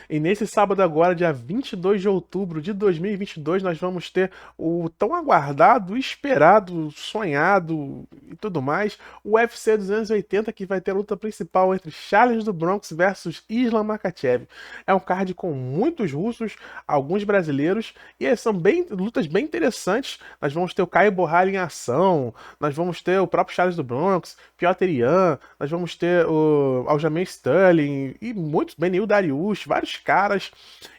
E nesse sábado agora, dia 22 de outubro de 2022, nós vamos ter o tão aguardado, esperado, sonhado e tudo mais, o UFC 280, que vai ter a luta principal entre Charles do Bronx versus Islam Makhachev. É um card com muitos russos, alguns brasileiros, e são lutas bem interessantes. Nós vamos ter o Caio Borralho em ação, nós vamos ter o próprio Charles do Bronx, Piotr Yan, nós vamos ter o Aljamain Sterling e muitos, Beneil Dariush, vários caras.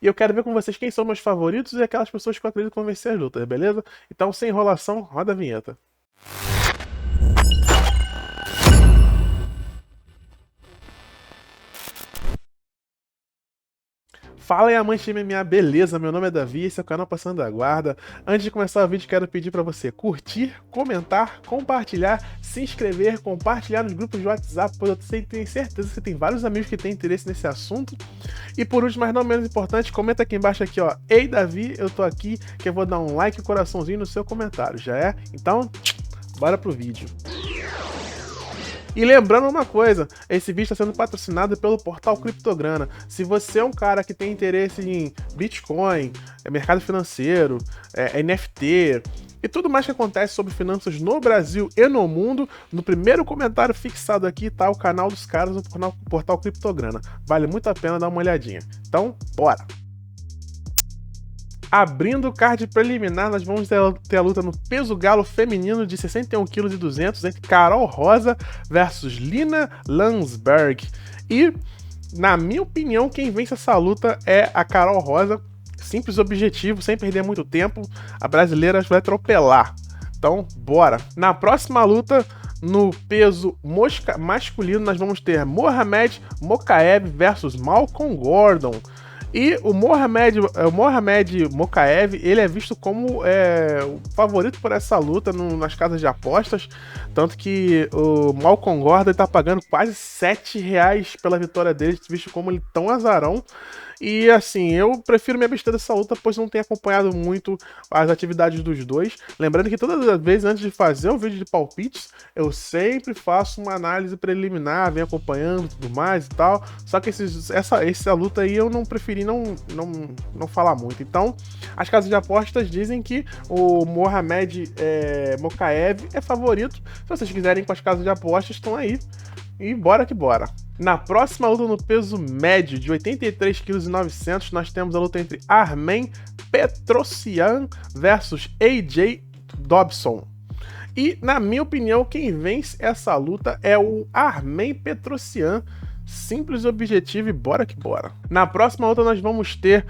E eu quero ver com vocês quem são meus favoritos e aquelas pessoas que eu acredito que vão vencer as lutas, beleza? Então, sem enrolação, roda a vinheta. Fala aí, amante de MMA, beleza? Meu nome é Davi, esse é o canal Passando a Guarda. Antes de começar o vídeo, quero pedir para você curtir, comentar, compartilhar, se inscrever, compartilhar nos grupos de WhatsApp, pois eu tenho certeza que você tem vários amigos que têm interesse nesse assunto. E por último, mas não menos importante, comenta aqui embaixo aqui, ó. Ei, Davi, eu tô aqui, que eu vou dar um like e coraçãozinho no seu comentário, já é? Então, bora pro vídeo. E lembrando uma coisa, esse vídeo está sendo patrocinado pelo portal Criptograna. Se você é um cara que tem interesse em Bitcoin, mercado financeiro, NFT e tudo mais que acontece sobre finanças no Brasil e no mundo, no primeiro comentário fixado aqui está o canal dos caras do portal Criptograna. Vale muito a pena dar uma olhadinha. Então, bora! Abrindo o card preliminar, nós vamos ter a luta no peso galo feminino de 61,2 kg entre Carol Rosa versus Lina Landsberg. E, na minha opinião, quem vence essa luta é a Carol Rosa. Simples objetivo, sem perder muito tempo. A brasileira vai atropelar. Então, bora! Na próxima luta, no peso masculino, nós vamos ter Mohamed Mokaev versus Malcolm Gordon. E o Mohamed Mokaev, ele é visto como o favorito por essa luta nas casas de apostas, tanto que o Malcolm Gordon está pagando quase R$7 pela vitória dele, visto como ele tão azarão. E assim, eu prefiro me abster dessa luta, pois não tenho acompanhado muito as atividades dos dois. Lembrando que todas as vezes, antes de fazer um vídeo de palpites, eu sempre faço uma análise preliminar, venho acompanhando tudo mais e tal. Só que essa luta aí eu não preferi não falar muito. Então, as casas de apostas dizem que o Mohamed Mokaev é favorito. Se vocês quiserem com as casas de apostas, estão aí. E bora que bora. Na próxima luta no peso médio de 83,9 kg, nós temos a luta entre Armen Petrosyan versus AJ Dobson. E, na minha opinião, quem vence essa luta é o Armen Petrosyan. Simples, objetivo e bora que bora. Na próxima luta nós vamos ter,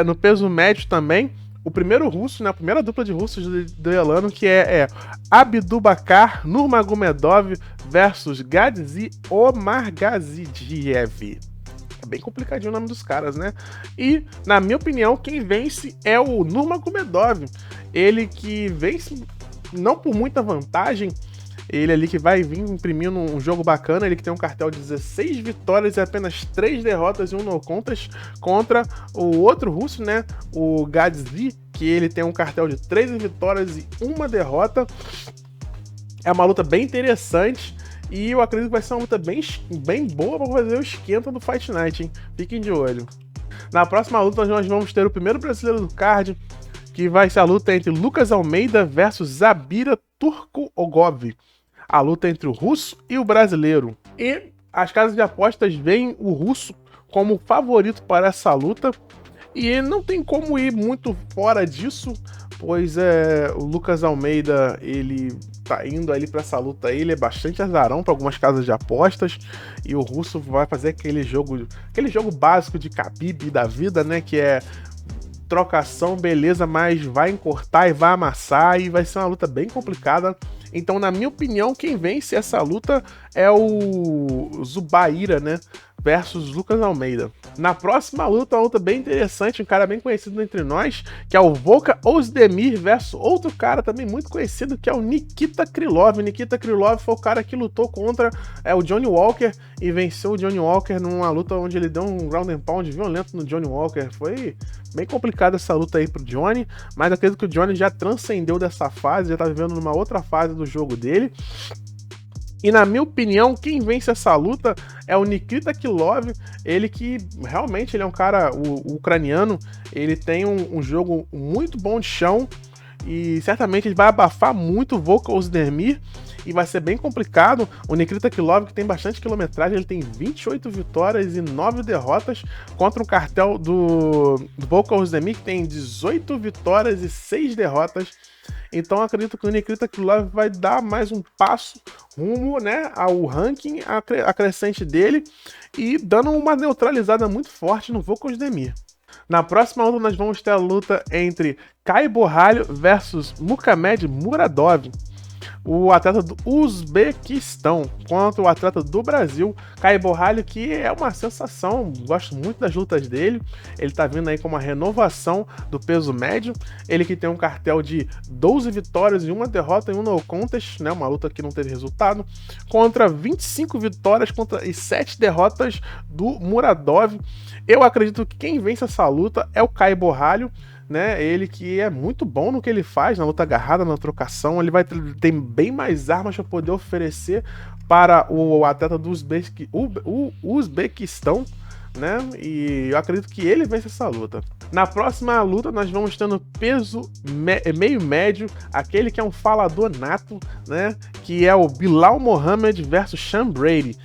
no peso médio também, o primeiro russo, né, a primeira dupla de russos duelando, que é Abdubakar Nurmagomedov versus Gadzi Omargazidiev. É bem complicadinho o nome dos caras, né? E, na minha opinião, quem vence é o Nurmagomedov. Ele que vence não por muita vantagem, ele ali que vai vir imprimindo um jogo bacana, ele que tem um cartel de 16 vitórias e apenas 3 derrotas e 1 no contest, contra o outro russo, né, o Gadzi, que ele tem um cartel de 13 vitórias e 1 derrota. É uma luta bem interessante e eu acredito que vai ser uma luta bem boa para fazer o esquenta do Fight Night, hein? Fiquem de olho. Na próxima luta nós vamos ter o primeiro brasileiro do card, que vai ser a luta entre Lucas Almeida versus Zabira Turkogov. A luta entre o russo e o brasileiro. E as casas de apostas veem o russo como favorito para essa luta. E não tem como ir muito fora disso, pois o Lucas Almeida, ele tá indo ali para essa luta aí, ele é bastante azarão para algumas casas de apostas. E o russo vai fazer aquele jogo básico de Khabib da vida, né, que é trocação, beleza, mas vai encurtar e vai amassar e vai ser uma luta bem complicada. Então, na minha opinião, quem vence essa luta é o Zubaira, né, versus Lucas Almeida. Na próxima luta, uma luta bem interessante, um cara bem conhecido entre nós, que é o Volkan Ozdemir versus outro cara também muito conhecido, que é o Nikita Krylov. Nikita Krylov foi o cara que lutou contra o Johnny Walker e venceu o Johnny Walker numa luta onde ele deu um ground and pound violento no Johnny Walker. Foi bem complicada essa luta aí pro Johnny, mas acredito que o Johnny já transcendeu dessa fase, já tá vivendo numa outra fase do jogo dele. E na minha opinião, quem vence essa luta é o Nikita Krylov, ele que realmente ele é um cara, o ucraniano, ele tem um jogo muito bom de chão e certamente ele vai abafar muito o Volkan Ozdemir e vai ser bem complicado. O Nikita Krylov, que tem bastante quilometragem, ele tem 28 vitórias e 9 derrotas contra o cartel do Volkan Ozdemir, que tem 18 vitórias e 6 derrotas. Então acredito que o Nikita Krylov vai dar mais um passo rumo, né, ao ranking acrescente dele e dando uma neutralizada muito forte no Volkan Ozdemir. Na próxima luta nós vamos ter a luta entre Kai Borralho versus Muhammad Muradov, o atleta do Uzbequistão contra o atleta do Brasil, Kai Borralho, que é uma sensação, gosto muito das lutas dele, ele tá vindo aí com uma renovação do peso médio, ele que tem um cartel de 12 vitórias e 1 derrota e 1 no contest, né, uma luta que não teve resultado, contra 25 vitórias e 7 derrotas do Muradov. Eu acredito que quem vence essa luta é o Kai Borralho, né? Ele que é muito bom no que ele faz, na luta agarrada, na trocação, ele vai ter bem mais armas para poder oferecer para o atleta do Uzbequistão, né? E eu acredito que ele vence essa luta. Na próxima luta nós vamos ter no peso meio médio, aquele que é um falador nato, né? Que é o Bilal Mohamed versus Sean Brady.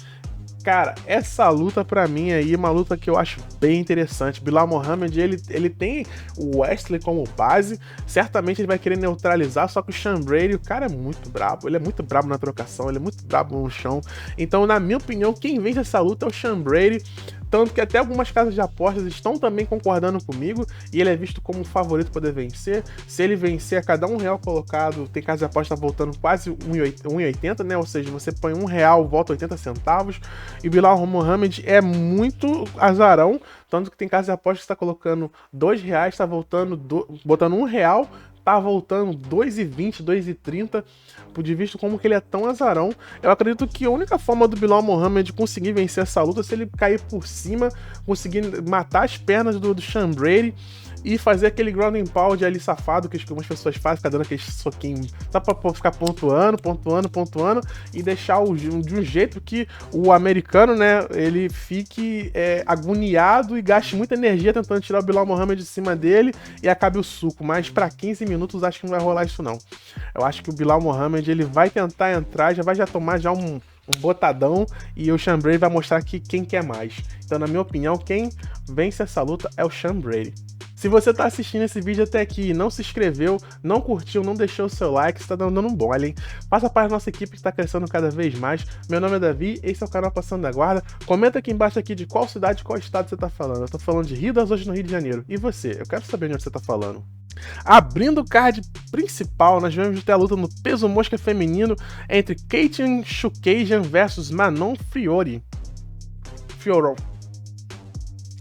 Cara, essa luta pra mim aí é uma luta que eu acho bem interessante. Bilal Mohamed, ele tem o Wesley como base, certamente ele vai querer neutralizar, só que o Sean Brady, o cara é muito brabo, ele é muito brabo na trocação, ele é muito brabo no chão. Então, na minha opinião, quem vence essa luta é o Sean Brady, tanto que até algumas casas de apostas estão também concordando comigo, e ele é visto como o favorito para poder vencer. Se ele vencer, a cada R$1 colocado, tem casa de aposta voltando quase 1,80, né? Ou seja, você põe R$1, volta 80 centavos. E o Bilal Mohamed é muito azarão, tanto que tem casa de aposta que está colocando R$2, está botando R$1, tá voltando 2,20, 2,30, de visto como que ele é tão azarão. Eu acredito que a única forma do Bilal Mohamed conseguir vencer essa luta é se ele cair por cima, conseguir matar as pernas do Sean Brady e fazer aquele ground and pound ali safado que algumas pessoas fazem, ficar dando aquele soquinho só pra ficar pontuando e deixar de um jeito que o americano, né, ele fique agoniado e gaste muita energia tentando tirar o Bilal Mohamed de cima dele e acabe o suco, mas pra 15 minutos acho que não vai rolar isso não. Eu acho que o Bilal Mohamed ele vai tentar entrar, já tomar um botadão e o Sean Brady vai mostrar que quem quer mais. Então, na minha opinião, quem vence essa luta é o Sean Brady. Se você tá assistindo esse vídeo até aqui e não se inscreveu, não curtiu, não deixou o seu like, você tá dando um bom, hein? Faça parte da nossa equipe que está crescendo cada vez mais. Meu nome é Davi, esse é o canal Passando da Guarda. Comenta aqui embaixo aqui de qual cidade, qual estado você tá falando. Eu tô falando de Rio das Ostras, no Rio de Janeiro. E você? Eu quero saber de onde você tá falando. Abrindo o card principal, nós vamos ter a luta no peso mosca feminino entre Katlyn Chookagian versus Manon Fiorot.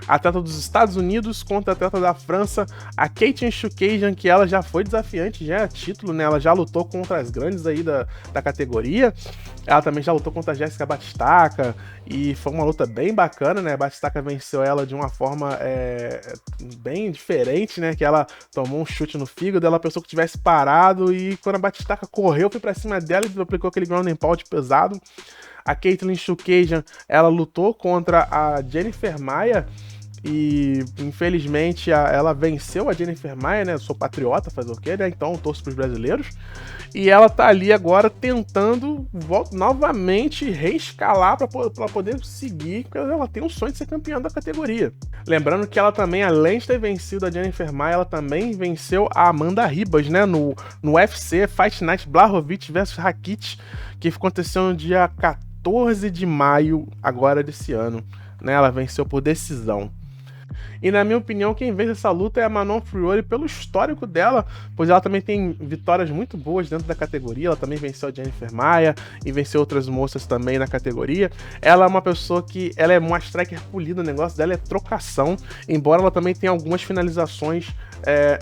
Atleta dos Estados Unidos contra a atleta da França, a Katlyn Chookagian, que ela já foi desafiante, já é título, né? Ela já lutou contra as grandes aí da categoria. Ela também já lutou contra a Jéssica Batistaca e foi uma luta bem bacana, né? A Batistaca venceu ela de uma forma bem diferente, né? Que ela tomou um chute no fígado, ela pensou que tivesse parado e quando a Batistaca correu, foi pra cima dela e aplicou aquele ground and pound pesado. A Katlyn Chookagian, ela lutou contra a Jennifer Maia e infelizmente ela venceu a Jennifer Maia, né? Eu sou patriota, fazer o quê, né? Então eu torço pros brasileiros. E ela tá ali agora tentando novamente reescalar para poder seguir, porque ela tem um sonho de ser campeã da categoria. Lembrando que ela também, além de ter vencido a Jennifer Maia, ela também venceu a Amanda Ribas, né? No UFC Fight Night Blachowicz versus Rakic, que aconteceu no dia 14 de maio agora desse ano, né? Ela venceu por decisão. E na minha opinião, quem vence essa luta é a Manon Fiorot pelo histórico dela, pois ela também tem vitórias muito boas dentro da categoria. Ela também venceu a Jennifer Maia e venceu outras moças também na categoria. Ela é uma pessoa que ela é uma striker polida, o negócio dela é trocação, embora ela também tenha algumas finalizações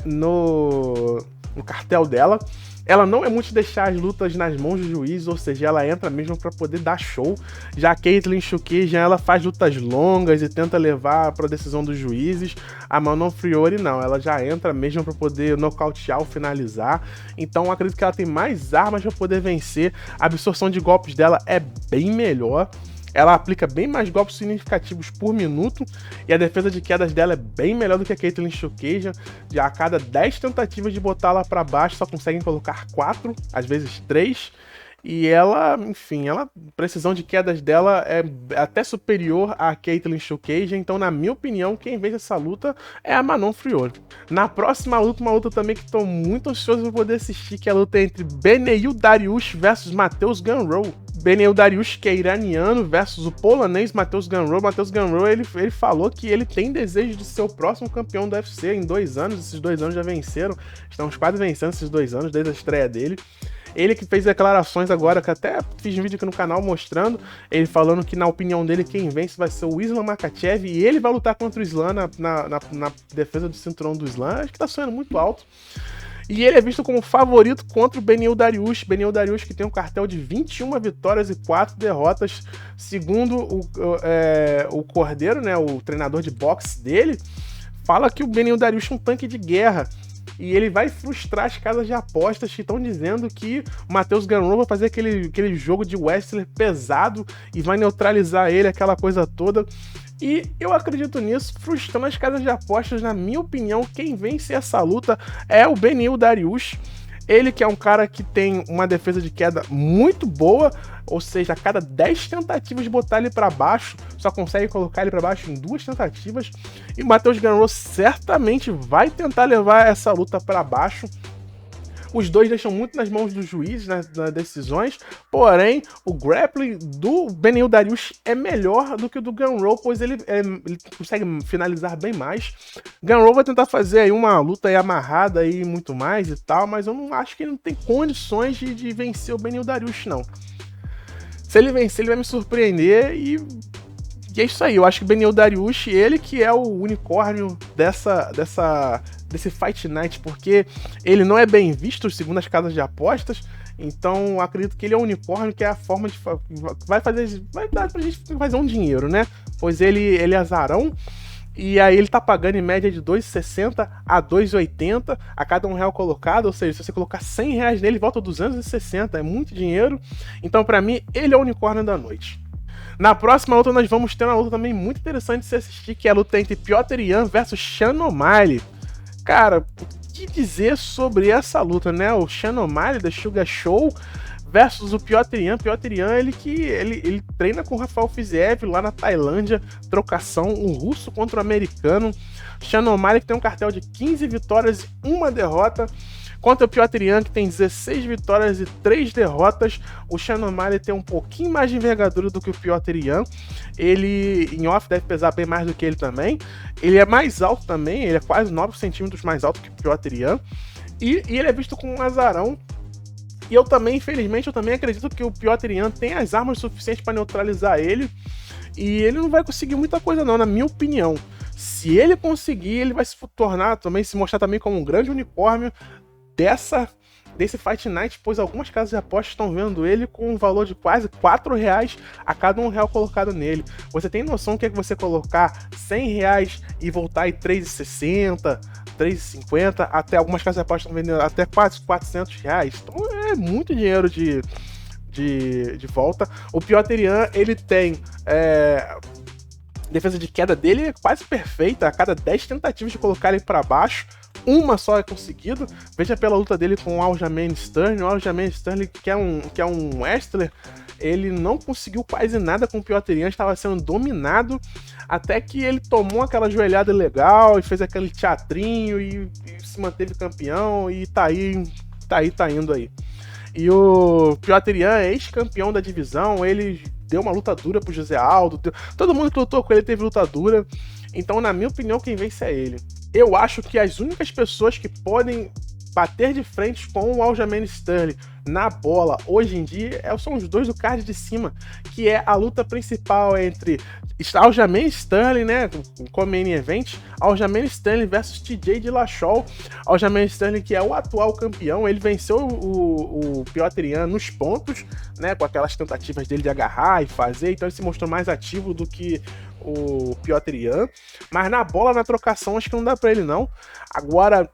no cartel dela. Ela não é muito de deixar as lutas nas mãos do juiz, ou seja, ela entra mesmo pra poder dar show. Já a Katlyn Chookagian, ela faz lutas longas e tenta levar pra decisão dos juízes. A Manon Fiorot não, ela já entra mesmo pra poder nocautear ou finalizar. Então acredito que ela tem mais armas pra poder vencer. A absorção de golpes dela é bem melhor. Ela aplica bem mais golpes significativos por minuto e a defesa de quedas dela é bem melhor do que a Katlyn Chookagian. Já a cada 10 tentativas de botar ela para baixo, só conseguem colocar 4, às vezes 3. E ela, enfim, a precisão de quedas dela é até superior à Katlyn Chookagian. Então, na minha opinião, quem vence essa luta é a Manon Fiorot. Na próxima luta, uma luta também que estou muito ansioso para poder assistir, que é a luta entre Beneil Dariush versus Mateusz Gamrot. Beneil Dariush, que é iraniano, versus o polonês Mateusz Gamrot. Mateusz Gamrot, ele falou que ele tem desejo de ser o próximo campeão do UFC em 2 anos. Esses 2 anos já venceram. Estamos quase vencendo esses 2 anos, desde a estreia dele. Ele que fez declarações agora, que até fiz um vídeo aqui no canal mostrando, ele falando que, na opinião dele, quem vence vai ser o Islam Makhachev e ele vai lutar contra o Islam na defesa do cinturão do Islam. Acho que tá sonhando muito alto. E ele é visto como favorito contra o Beneil Dariush. Beneil Dariush, que tem um cartel de 21 vitórias e 4 derrotas. Segundo o Cordeiro, né, o treinador de boxe dele, fala que o Beneil Dariush é um tanque de guerra. E ele vai frustrar as casas de apostas que estão dizendo que o Mateusz Gamrot vai fazer aquele jogo de wrestler pesado e vai neutralizar ele, aquela coisa toda. E eu acredito nisso, frustrando as casas de apostas. Na minha opinião, quem vence essa luta é o Beneil Dariush. Ele que é um cara que tem uma defesa de queda muito boa, ou seja, a cada 10 tentativas de botar ele para baixo, só consegue colocar ele para baixo em 2 tentativas. E o Mateusz Gamrot certamente vai tentar levar essa luta para baixo. Os dois deixam muito nas mãos dos juízes nas decisões, porém o grappling do Beneil Dariush é melhor do que o do Gamrot, pois ele consegue finalizar bem mais. Gamrot vai tentar fazer aí uma luta aí amarrada e muito mais e tal, mas eu não acho que ele não tem condições de vencer o Beneil Dariush, não. Se ele vencer, ele vai me surpreender e é isso aí. Eu acho que o Beneil Dariush, ele que é o unicórnio desse Fight Night, porque ele não é bem visto segundo as casas de apostas, então acredito que ele é um unicórnio, que é a forma de vai dar pra gente fazer um dinheiro, né? Pois ele é azarão, e aí ele tá pagando em média de 2,60 a 2,80 a cada R$1 colocado, ou seja, se você colocar R$100 nele, volta 260, é muito dinheiro. Então pra mim, ele é o unicórnio da noite. Na próxima luta nós vamos ter uma luta também muito interessante de se assistir, que é a luta entre Petr Yan versus Sean O'Malley. Cara, o que dizer sobre essa luta, né? O Sean O'Malley da Sugar Show versus o Petr Yan. Petr Yan, ele treina com o Rafael Fiziev lá na Tailândia, trocação, um russo contra o americano. Sean O'Malley, que tem um cartel de 15 vitórias e 1 derrota, contra o Petr Yan, que tem 16 vitórias e 3 derrotas. O Sean O'Malley tem um pouquinho mais de envergadura do que o Petr Yan. Ele, em off, deve pesar bem mais do que ele também. Ele é mais alto também, ele é quase 9 centímetros mais alto que o Petr Yan. E ele é visto como um azarão. E eu também, infelizmente, acredito que o Petr Yan tem as armas suficientes para neutralizar ele. E ele não vai conseguir muita coisa não, na minha opinião. Se ele conseguir, ele vai se tornar também, se mostrar também como um grande unicórnio desse Fight Night, pois algumas casas de apostas estão vendo ele com um valor de quase R$4 a cada R$1 colocado nele. Você tem noção que é que você colocar R$100 e voltar em 3,60, 3,50, até algumas casas de apostas estão vendendo até quase R$400. Então é muito dinheiro de volta. O Petr Yan, ele tem defesa de queda dele é quase perfeita. A cada 10 tentativas de colocar ele para baixo, uma só é conseguido. Veja pela luta dele com o Aljamain Sterling. O Aljamain Sterling, que é um wrestler, ele não conseguiu quase nada com o Petr Yan, estava sendo dominado, até que ele tomou aquela joelhada legal e fez aquele teatrinho e se manteve campeão e tá indo aí. E o Petr Yan é ex-campeão da divisão, ele deu uma luta dura pro José Aldo, todo mundo que lutou com ele teve luta dura. Então, na minha opinião, quem vence é ele. Eu acho que as únicas pessoas que podem bater de frente com o Aljamain Sterling na bola, hoje em dia, são os dois do card de cima, que é a luta principal entre Aljamain Sterling, né, com o main event, Aljamain Sterling versus TJ Dillashaw. Aljamain Sterling, que é o atual campeão, ele venceu o Petr Yan nos pontos, né, com aquelas tentativas dele de agarrar e fazer, então ele se mostrou mais ativo do que o Petr Yan, mas na bola, na trocação, acho que não dá pra ele não. Agora,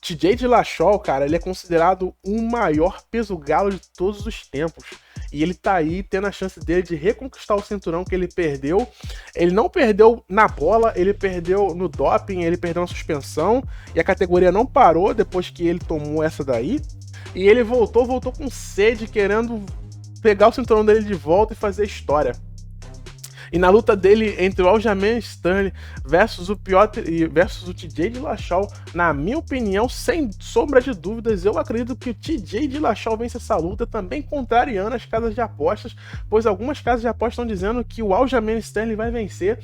TJ Dillashaw, cara, ele é considerado o maior peso galo de todos os tempos. E ele tá aí tendo a chance dele de reconquistar o cinturão que ele perdeu. Ele não perdeu na bola, ele perdeu no doping, ele perdeu na suspensão. E a categoria não parou depois que ele tomou essa daí. E ele voltou com sede, querendo pegar o cinturão dele de volta e fazer história. E na luta dele entre o Aljamain Sterling versus o TJ Dillashaw, na minha opinião, sem sombra de dúvidas, eu acredito que o TJ Dillashaw vence essa luta, também contrariando as casas de apostas, pois algumas casas de apostas estão dizendo que o Aljamain Sterling vai vencer,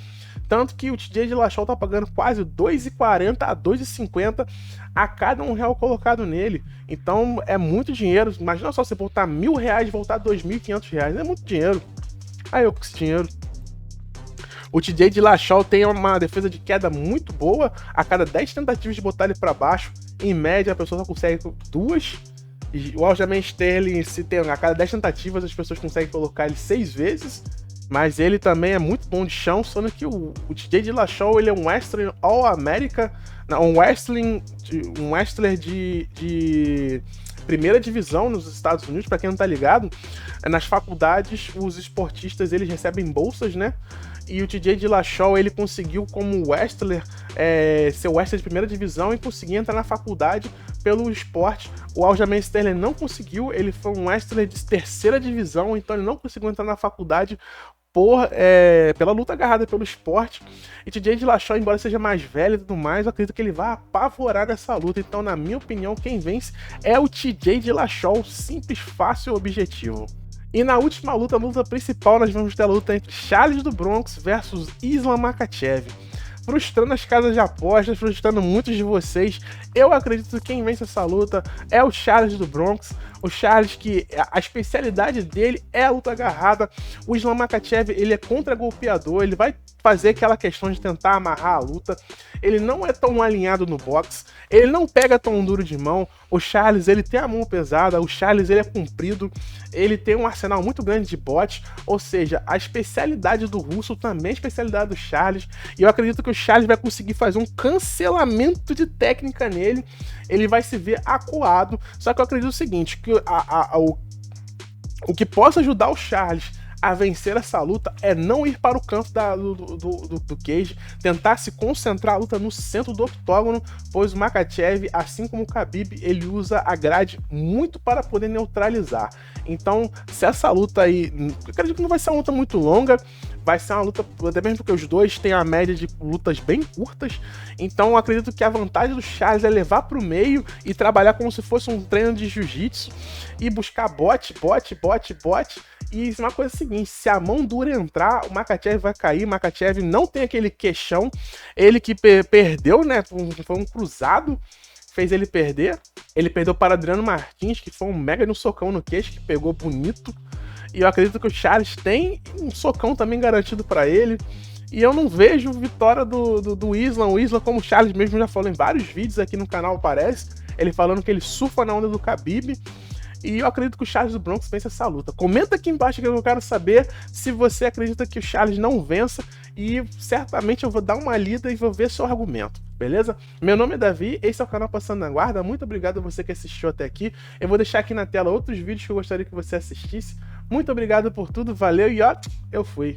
tanto que o TJ Dillashaw tá pagando quase 2,40 a 2,50 a cada R$1 colocado nele. Então é muito dinheiro. Imagina só você botar R$1.000 e voltar R$2.500, é muito dinheiro. Aí eu com esse dinheiro. O TJ Dillashaw tem uma defesa de queda muito boa. A cada 10 tentativas de botar ele para baixo, em média a pessoa só consegue 2. E o Aljamain Sterling, a cada 10 tentativas as pessoas conseguem colocar ele 6 vezes. Mas ele também é muito bom de chão, sendo que o TJ Dillashaw, ele é um wrestler All-America, um wrestler de primeira divisão nos Estados Unidos. Para quem não tá ligado, nas faculdades os esportistas eles recebem bolsas, né? E o TJ Dillashaw, ele conseguiu, como wrestler, ser wrestler de primeira divisão e conseguir entrar na faculdade pelo esporte. O Aljamain Sterling não conseguiu, ele foi um wrestler de terceira divisão, então ele não conseguiu entrar na faculdade pela luta agarrada pelo esporte. E TJ Dillashaw, embora seja mais velho e tudo mais, eu acredito que ele vai apavorar nessa luta. Então, na minha opinião, quem vence é o TJ Dillashaw, simples, fácil, objetivo. E na última luta, a luta principal, nós vamos ter a luta entre Charles do Bronx versus Islam Makhachev. Frustrando as casas de apostas, frustrando muitos de vocês, eu acredito que quem vence essa luta é o Charles do Bronx. O Charles, que a especialidade dele é a luta agarrada. O Islam Makhachev, ele é contra-golpeador, ele vai fazer aquela questão de tentar amarrar a luta. Ele não é tão alinhado no boxe, ele não pega tão duro de mão. O Charles, ele tem a mão pesada, o Charles, ele é comprido, ele tem um arsenal muito grande de bote, ou seja, a especialidade do russo também é a especialidade do Charles, e eu acredito que o Charles vai conseguir fazer um cancelamento de técnica nele, ele vai se ver acuado. Só que eu acredito o seguinte, que o que possa ajudar o Charles a vencer essa luta é não ir para o canto do cage, tentar se concentrar a luta no centro do octógono, pois o Makhachev, assim como o Khabib, ele usa a grade muito para poder neutralizar. Então, se essa luta aí, eu acredito que não vai ser uma luta muito longa, vai ser uma luta, até mesmo porque os dois têm a média de lutas bem curtas, então eu acredito que a vantagem do Charles é levar para o meio e trabalhar como se fosse um treino de jiu-jitsu e buscar bote, e uma coisa é a seguinte, se a mão dura entrar, o Makhachev vai cair. O Makhachev não tem aquele queixão, ele que perdeu, né, foi um cruzado, fez ele perder. Ele perdeu para Adriano Martins, que foi um mega de um socão no queixo, que pegou bonito. E eu acredito que o Charles tem um socão também garantido para ele. E eu não vejo vitória do Islam. O Islam, como o Charles mesmo já falou em vários vídeos aqui no canal, parece, ele falando que ele surfa na onda do Khabib. E eu acredito que o Charles do Bronx vence essa luta. Comenta aqui embaixo que eu quero saber se você acredita que o Charles não vença. E certamente eu vou dar uma lida e vou ver seu argumento, beleza? Meu nome é Davi, esse é o canal Passando na Guarda. Muito obrigado a você que assistiu até aqui. Eu vou deixar aqui na tela outros vídeos que eu gostaria que você assistisse. Muito obrigado por tudo, valeu e ó, eu fui.